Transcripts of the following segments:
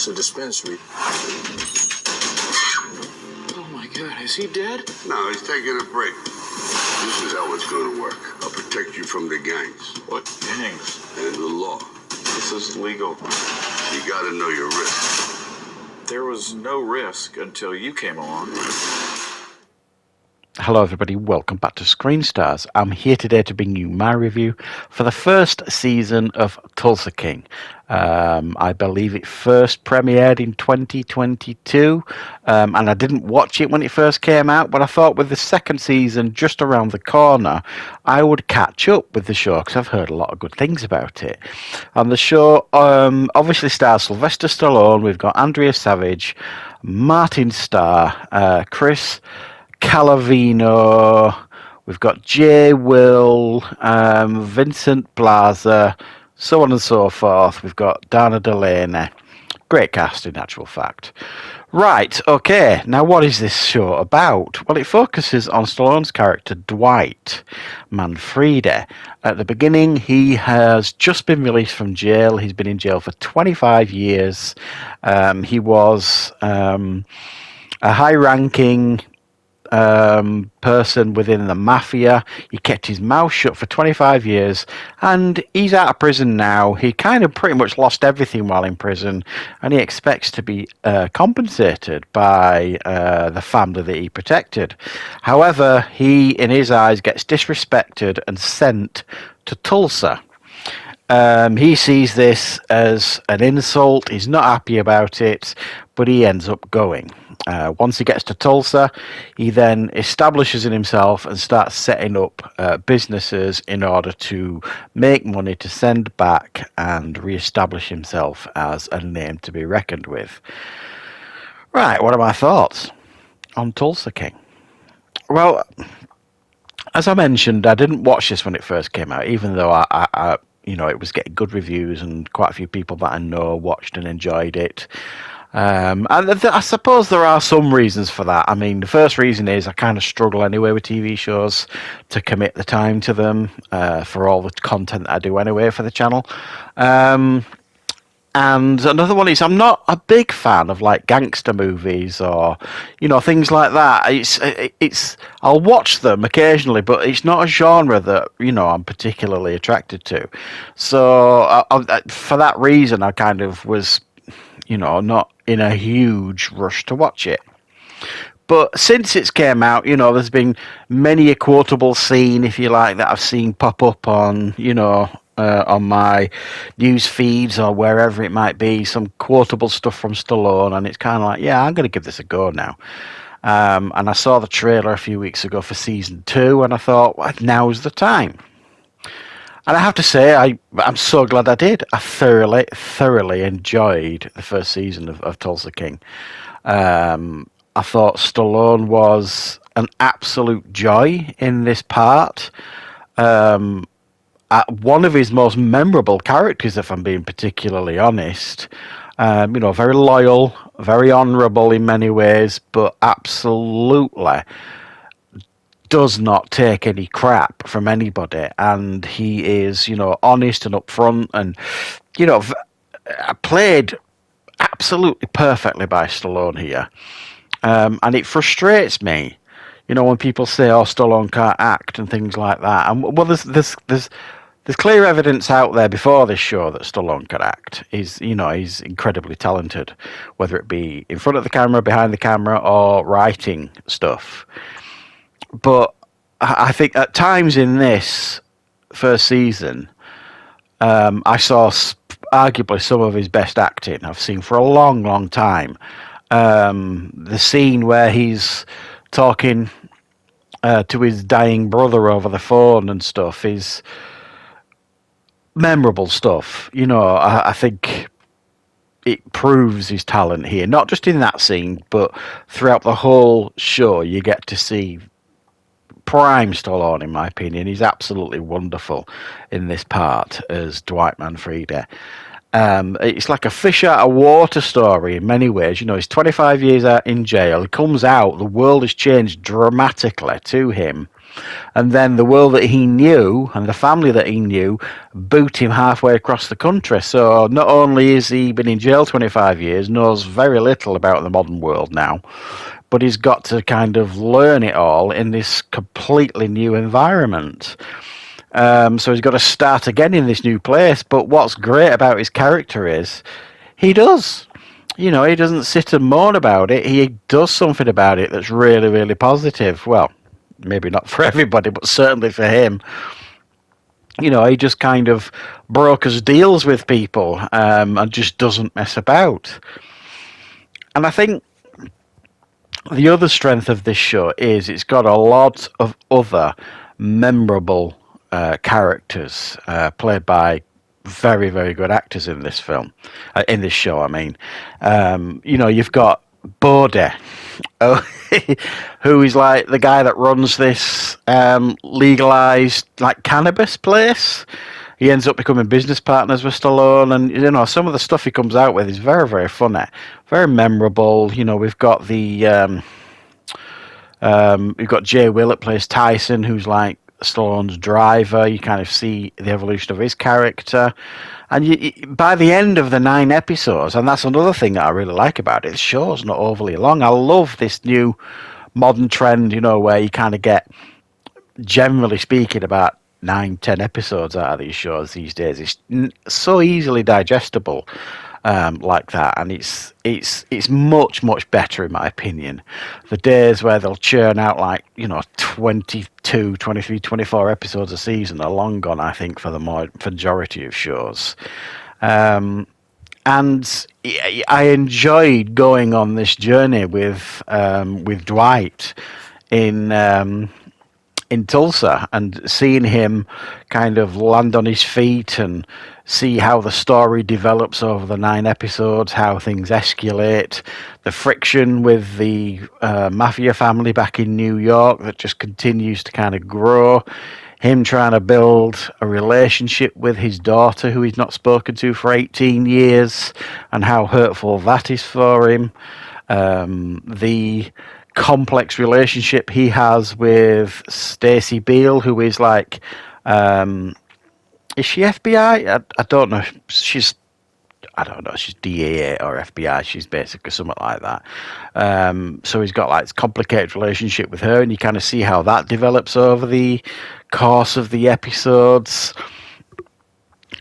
It's a dispensary. Oh my God, is he dead? No, he's taking a break. This is how it's going to work. I'll protect you from the gangs. What gangs? And the law. This is legal. You got to know your risk. There was no risk until you came along. Hello everybody, welcome back to Screenstars. I'm here today to bring you my review for the first season of Tulsa King. I believe it first premiered in 2022, and I didn't watch it when it first came out, but I thought with the second season just around the corner, I would catch up with the show because I've heard a lot of good things about it. And the show obviously stars Sylvester Stallone, we've got Andrea Savage, Martin Starr, Chris Calavino, we've got Jay Will, Vincent Blaser, so on and so forth. We've got Dana Delaney. Great cast in actual fact. Right, okay, now what is this show about? Well, it focuses on Stallone's character Dwight Manfredi. At the beginning, he has just been released from jail. He's been in jail for 25 years. He was a high-ranking person within the mafia. He kept his mouth shut for 25 years and he's out of prison now. He kind of pretty much lost everything while in prison and he expects to be compensated by the family that he protected. However, he, in his eyes, gets disrespected and sent to Tulsa. He sees this as an insult. He's not happy about it, but he ends up going. Once he gets to Tulsa, he then establishes himself and starts setting up businesses in order to make money to send back and re-establish himself as a name to be reckoned with. Right, what are my thoughts on Tulsa King? Well, as I mentioned, I didn't watch this when it first came out, even though I it was getting good reviews and quite a few people that I know watched and enjoyed it. And I suppose there are some reasons for that. I mean, the first reason is I kind of struggle anyway with TV shows to commit the time to them for all the content that I do anyway for the channel. And another one is I'm not a big fan of like gangster movies or, things like that. It's I'll watch them occasionally, but it's not a genre that, I'm particularly attracted to. So for that reason, I kind of was, not in a huge rush to watch it. But since it's came out, there's been many a quotable scene, if you like, that I've seen pop up on, on my news feeds or wherever it might be, some quotable stuff from Stallone, and it's kind of like, yeah, I'm going to give this a go now. And I saw the trailer a few weeks ago for season 2, and I thought, well, now's the time. And I have to say, I'm so glad I did. I thoroughly enjoyed the first season of Tulsa King. I thought Stallone was an absolute joy in this part. One of his most memorable characters, if I'm being particularly honest. Very loyal, very honourable in many ways, but absolutely does not take any crap from anybody. And he is, honest and upfront and, played absolutely perfectly by Stallone here. And it frustrates me, when people say, "Oh, Stallone can't act" and things like that. And well, there's clear evidence out there before this show that Stallone could act. He's incredibly talented, whether it be in front of the camera, behind the camera, or writing stuff. But I think at times in this first season, I saw arguably some of his best acting I've seen for a long, long time. The scene where he's talking to his dying brother over the phone and stuff is memorable stuff. I think it proves his talent here, not just in that scene, but throughout the whole show. You get to see prime Stallone, in my opinion. He's absolutely wonderful in this part as Dwight Manfredi. It's like a fish out of water story in many ways. He's 25 years out in jail. He comes out, the world has changed dramatically to him. And then the world that he knew and the family that he knew boot him halfway across the country. So not only has he been in jail 25 years, knows very little about the modern world now, but he's got to kind of learn it all in this completely new environment. So he's got to start again in this new place. But what's great about his character is he does. He doesn't sit and moan about it. He does something about it that's really, really positive. Well, maybe not for everybody, but certainly for him. He just kind of brokers deals with people and just doesn't mess about. And I think the other strength of this show is it's got a lot of other memorable characters played by very, very good actors in this film, in this show. I mean, you've got Bodhi, who is like the guy that runs this legalized like cannabis place. He ends up becoming business partners with Stallone, and some of the stuff he comes out with is very, very funny, very memorable. We've got we've got Jay Willett plays Tyson, who's like Stallone's driver. You kind of see the evolution of his character, and by the end of the 9 episodes, and that's another thing that I really like about it, the show's not overly long. I love this new modern trend, where you kind of get, generally speaking, about 9-10 episodes out of these shows these days. It's so easily digestible like that, and it's much, much better in my opinion. The days where they'll churn out 22, 23, 24 episodes a season are long gone, I think, for the majority of shows. And I enjoyed going on this journey with Dwight in Tulsa and seeing him kind of land on his feet and see how the story develops over the 9 episodes, how things escalate, the friction with the mafia family back in New York that just continues to kind of grow, him trying to build a relationship with his daughter who he's not spoken to for 18 years and how hurtful that is for him, the complex relationship he has with Stacey Beale, who is like, is she FBI? I don't know. She's DEA or FBI. She's basically something like that. So he's got like this complicated relationship with her, and you kind of see how that develops over the course of the episodes.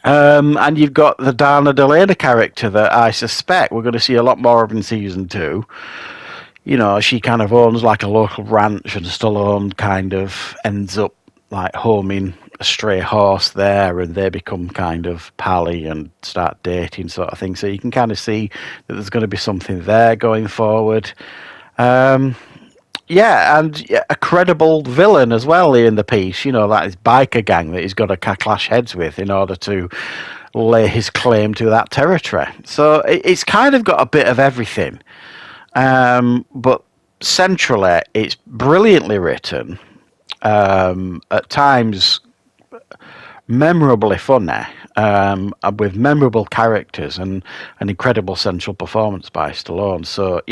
And you've got the Dana Delana character that I suspect we're going to see a lot more of in season 2. She kind of owns like a local ranch, and Stallone kind of ends up like homing a stray horse there, and they become kind of pally and start dating sort of thing. So you can kind of see that there's going to be something there going forward. And a credible villain as well in the piece, that is biker gang that he's got to clash heads with in order to lay his claim to that territory. So it's kind of got a bit of everything. But centrally, it's brilliantly written, at times memorably funny, with memorable characters and an incredible central performance by Stallone. So,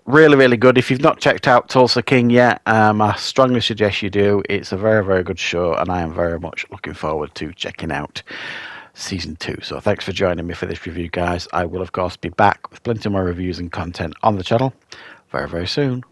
really, really good. If you've not checked out Tulsa King yet, I strongly suggest you do. It's a very, very good show, and I am very much looking forward to checking out season 2. So thanks for joining me for this review, guys. I will of course be back with plenty more reviews and content on the channel very, very soon.